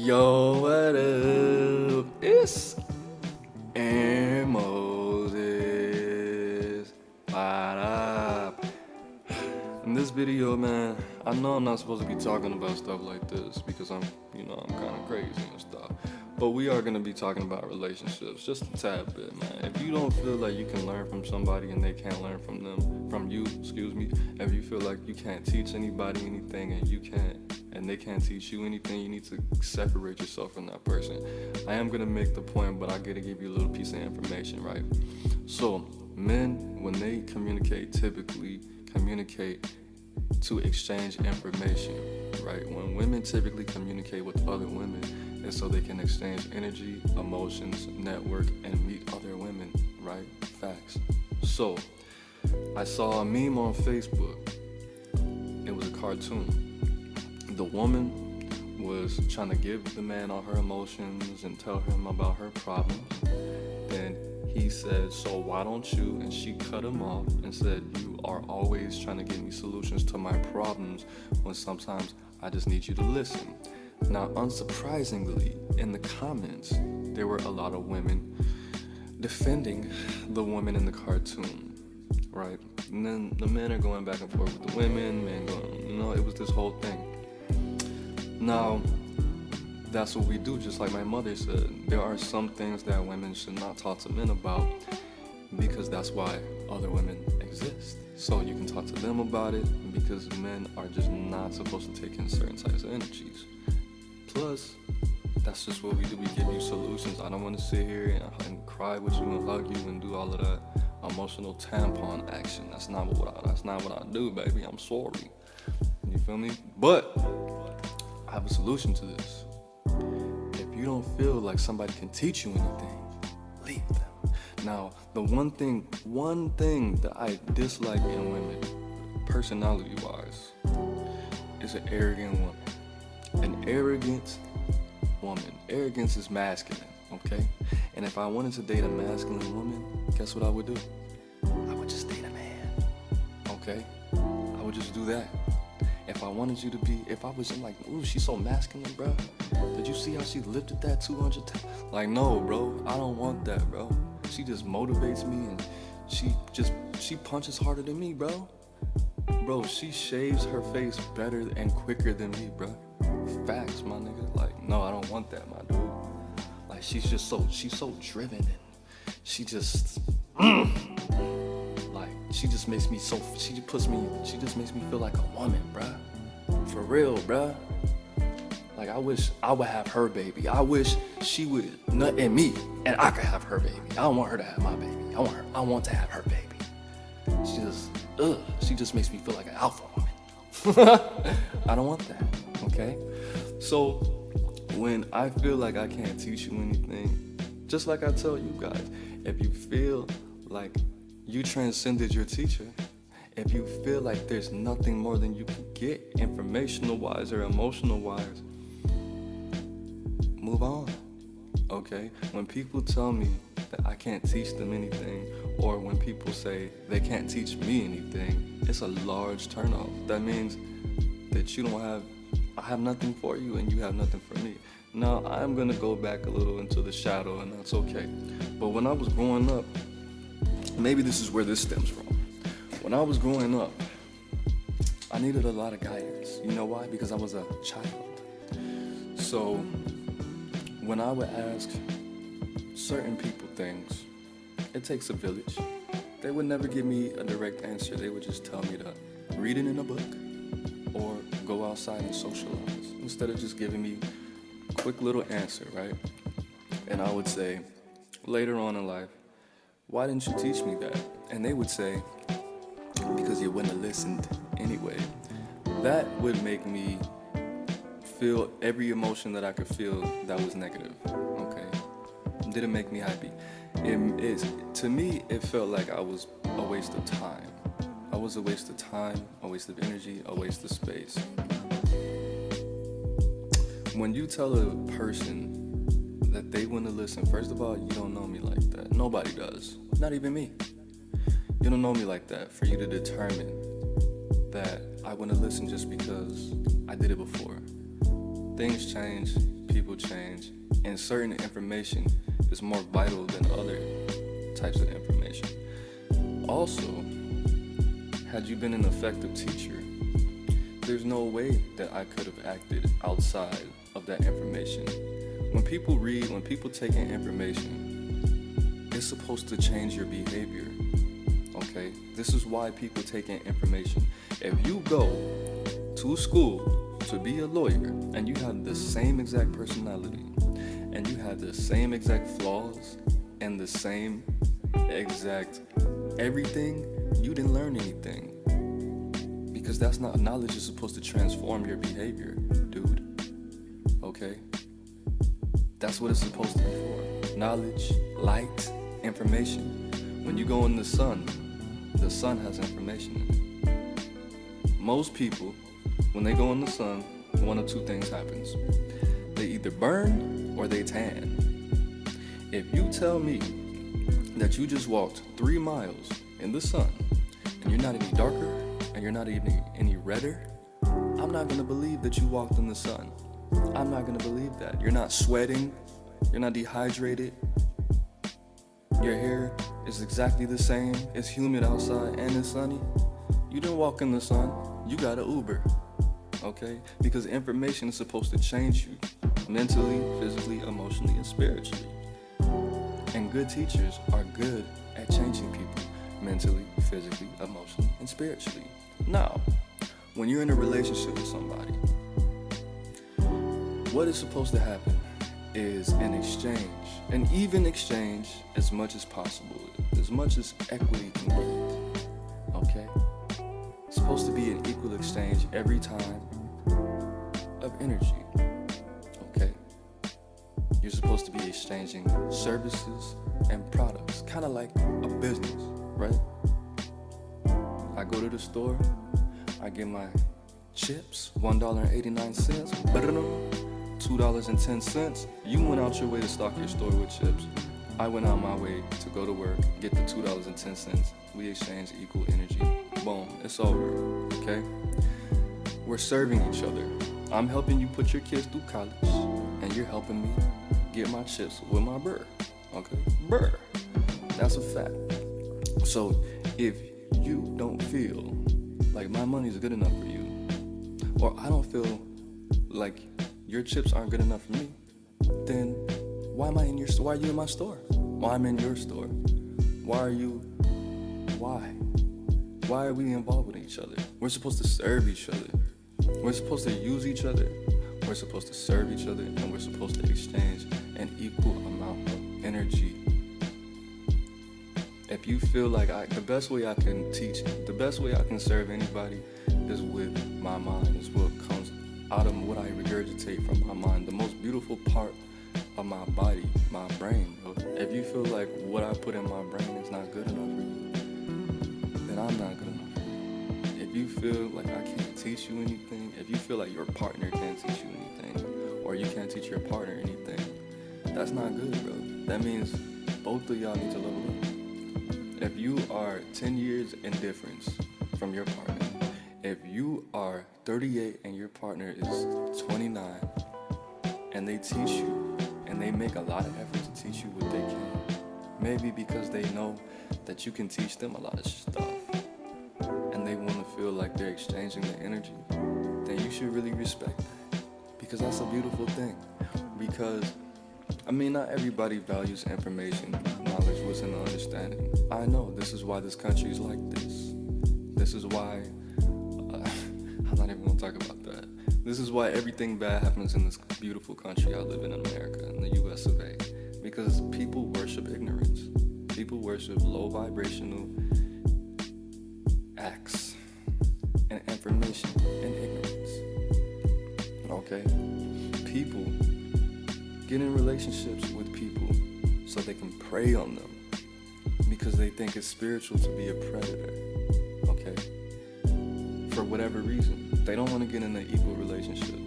Yo, what up? It's Aaron Moses. What up? In this video, man, I know I'm not supposed to be talking about stuff like this because I'm kind of crazy and stuff. But we are going to be talking about relationships just a tad bit, man. If you don't feel like you can learn from somebody and they can't learn from you, if you feel like you can't teach anybody anything and they can't teach you anything, you need to separate yourself from that person. I am going to make the point, but I got to give you a little piece of information, right? So, men, when they communicate, typically communicate to exchange information, right? When women typically communicate with other women, it's so they can exchange energy, emotions, network, and meet other women, right? Facts. So, I saw a meme on Facebook. It was a cartoon. The woman was trying to give the man all her emotions and tell him about her problems. And he said, so why don't you? And she cut him off and said, you are always trying to give me solutions to my problems when sometimes I just need you to listen. Now, unsurprisingly, in the comments, there were a lot of women defending the woman in the cartoon, right? And then the men are going back and forth with the women, men going, it was this whole thing. Now, that's what we do, just like my mother said. There are some things that women should not talk to men about because that's why other women exist. So you can talk to them about it because men are just not supposed to take in certain types of energies. Plus, that's just what we do. We give you solutions. I don't want to sit here and cry with you and hug you and do all of that emotional tampon action. That's not what I do, baby. I'm sorry. You feel me? But I have a solution to this. If you don't feel like somebody can teach you anything, leave them. Now, the one thing that I dislike in women, personality-wise, is an arrogant woman. An arrogant woman. Arrogance is masculine, okay? And if I wanted to date a masculine woman, guess what I would do? I would just date a man, okay? I would just do that. If I wanted you to be, if I was like, ooh, she's so masculine, bro. Did you see how she lifted that 200 times? Like, no, bro, I don't want that, bro. She just motivates me and she punches harder than me, bro. Bro, she shaves her face better and quicker than me, bro. Facts, my nigga. Like, no, I don't want that, my dude. Like, she's so driven and she just, she just makes me feel like a woman, bruh. For real, bruh. Like, I wish I would have her baby. I wish she would nut in me and I could have her baby. I don't want her to have my baby. I want to have her baby. She just makes me feel like an alpha woman. I don't want that, okay? So, when I feel like I can't teach you anything, just like I tell you guys, if you feel like you transcended your teacher, if you feel like there's nothing more than you can get informational-wise or emotional-wise, move on, okay? When people tell me that I can't teach them anything, or when people say they can't teach me anything, it's a large turnoff. That means that I have nothing for you and you have nothing for me. Now, I'm gonna go back a little into the shadow, and that's okay. But when I was growing up, maybe this is where this stems from. When I was growing up, I needed a lot of guidance. You know why? Because I was a child. So when I would ask certain people things, it takes a village. They would never give me a direct answer. They would just tell me to read it in a book or go outside and socialize instead of just giving me a quick little answer, right? And I would say, later on in life, why didn't you teach me that? And they would say, because you wouldn't have listened anyway. That would make me feel every emotion that I could feel that was negative, okay? Didn't make me happy. To me, it felt like I was a waste of time. I was a waste of time, a waste of energy, a waste of space. When you tell a person that they want to listen, first of all, you don't know me like that. Nobody does. Not even me. You don't know me like that for you to determine that I want to listen just because I did it before. Things change, people change, and certain information is more vital than other types of information. Also, had you been an effective teacher, there's no way that I could have acted outside of that information. When people read, when people take in information, it's supposed to change your behavior, okay? This is why people take in information. If you go to school to be a lawyer and you have the same exact personality and you have the same exact flaws and the same exact everything, you didn't learn anything. Because that's not knowledge is supposed to transform your behavior, dude. Okay? That's what it's supposed to be for. Knowledge, light, information. When you go in the sun has information in it. Most people, when they go in the sun, one of two things happens. They either burn or they tan. If you tell me that you just walked 3 miles in the sun and you're not any darker and you're not even any redder, I'm not going to believe that you walked in the sun. I'm not going to believe that. You're not sweating. You're not dehydrated. Your hair is exactly the same. It's humid outside and it's sunny. You didn't walk in the sun. You got an Uber. Okay? Because information is supposed to change you mentally, physically, emotionally, and spiritually. And good teachers are good at changing people mentally, physically, emotionally, and spiritually. Now, when you're in a relationship with somebody, what is supposed to happen is an exchange, an even exchange as much as possible, as much as equity can get, okay? It's supposed to be an equal exchange every time of energy, okay? You're supposed to be exchanging services and products, kind of like a business, right? I go to the store, I get my chips, $1.89, $2.10. You went out your way to stock your store with chips. I went out my way to go to work, get the $2.10. We exchange equal energy. Boom, it's over, okay? We're serving each other. I'm helping you put your kids through college, and you're helping me get my chips with my burr, okay? Burr, that's a fact. So if you don't feel like my money is good enough for you, or I don't feel like your chips aren't good enough for me, then why am I in your store? Why are you in my store? Why am I in your store? Why are we involved with each other? We're supposed to serve each other. We're supposed to use each other. We're supposed to serve each other, and we're supposed to exchange an equal amount of energy. If you feel like the best way I can teach, the best way I can serve anybody is with my mind, is what comes out of what I regurgitate from my mind. The most beautiful part of my body, my brain. If you feel like what I put in my brain is not good enough for you, then I'm not good enough for you. If you feel like I can't teach you anything, if you feel like your partner can't teach you anything, or you can't teach your partner anything, that's not good, bro. That means both of y'all need to level up. If you are 10 years in difference from your partner, if you are 38 and your partner is 29, and they teach you, and they make a lot of effort to teach you what they can, maybe because they know that you can teach them a lot of stuff, and they want to feel like they're exchanging their energy, then you should really respect that, because that's a beautiful thing. Because, I mean, not everybody values information, knowledge, wisdom, and understanding. I know, this is why this country is like this. This is why, I'm not even going to talk about that. This is why everything bad happens in this beautiful country I live in America, in the US of A. Because people worship ignorance. People worship low vibrational acts and information and ignorance. Okay? People get in relationships with people so they can prey on them because they think it's spiritual to be a predator. Okay? For whatever reason. They don't want to get in an equal relationship.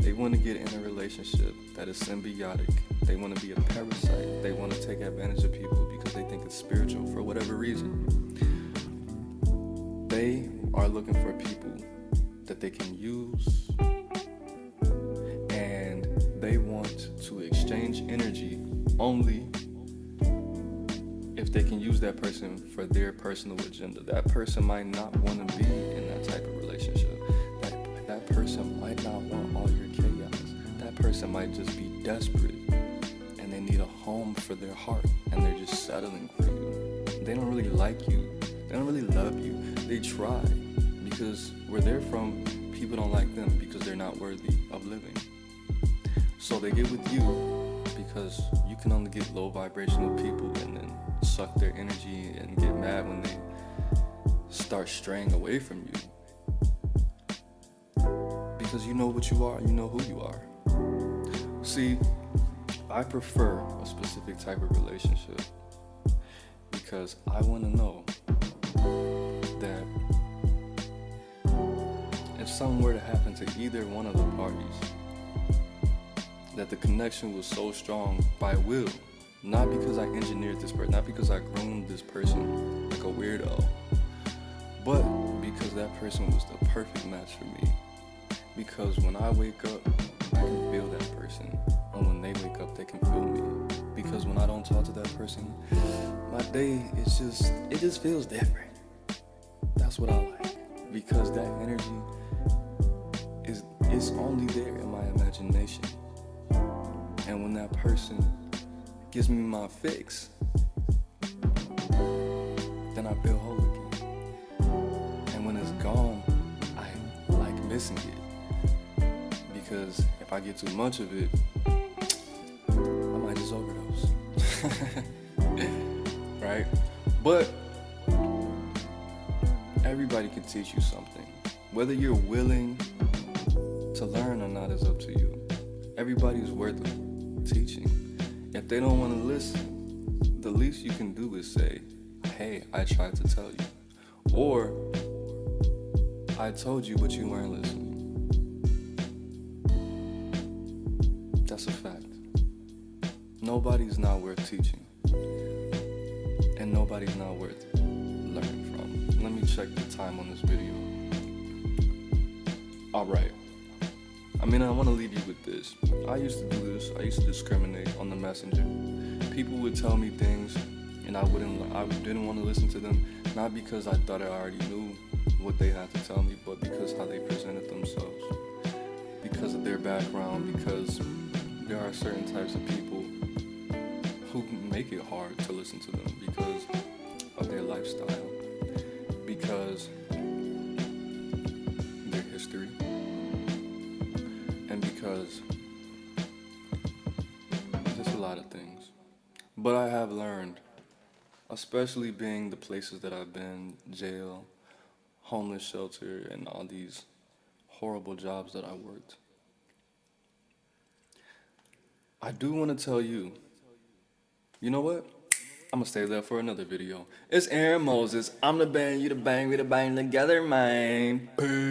They want to get in a relationship that is symbiotic. They want to be a parasite. They want to take advantage of people because they think it's spiritual for whatever reason. They are looking for people that they can use, and they want exchange energy only if they can use that person for their personal agenda. That person might not want to be in that type of relationship. That person might not want all your chaos. That person might just be desperate and they need a home for their heart and they're just settling for you. They don't really like you. They don't really love you. They try, because where they're from, people don't like them because they're not worthy of living. So they get with you because you can only get low vibrational people and then suck their energy and get mad when they start straying away from you. Because you know what you are, you know who you are. See, I prefer a specific type of relationship because I want to know that if something were to happen to either one of the parties, that the connection was so strong by will, not because I engineered this person, not because I groomed this person like a weirdo, but because that person was the perfect match for me. Because when I wake up, I can feel that person, and when they wake up, they can feel me. Because when I don't talk to that person, my day it just feels different. That's what I like, because that energy is only there in my imagination. And when that person gives me my fix, then I feel whole again. And when it's gone, I like missing it. Because if I get too much of it, I might just overdose. Right? But everybody can teach you something. Whether you're willing to learn or not is up to you. Everybody's worth teaching. If they don't want to listen, the least you can do is say, hey, I tried to tell you. Or, I told you but you weren't listening. That's a fact. Nobody's not worth teaching. And nobody's not worth learning from. Let me check the time on this video. Alright. I want to leave you with this. I used to do this. I used to discriminate on the messenger. People would tell me things and I didn't want to listen to them, not because I thought I already knew what they had to tell me, but because how they presented themselves, because of their background, because there are certain types of people who make it hard to listen to them because of their lifestyle, because their history, and because just a lot of things. But I have learned, especially being the places that I've been, jail, homeless shelter, and all these horrible jobs that I worked. I do want to tell you, you know what? I'm going to stay there for another video. It's Aaron Moses. I'm the band, you the bang, we the bang together, man.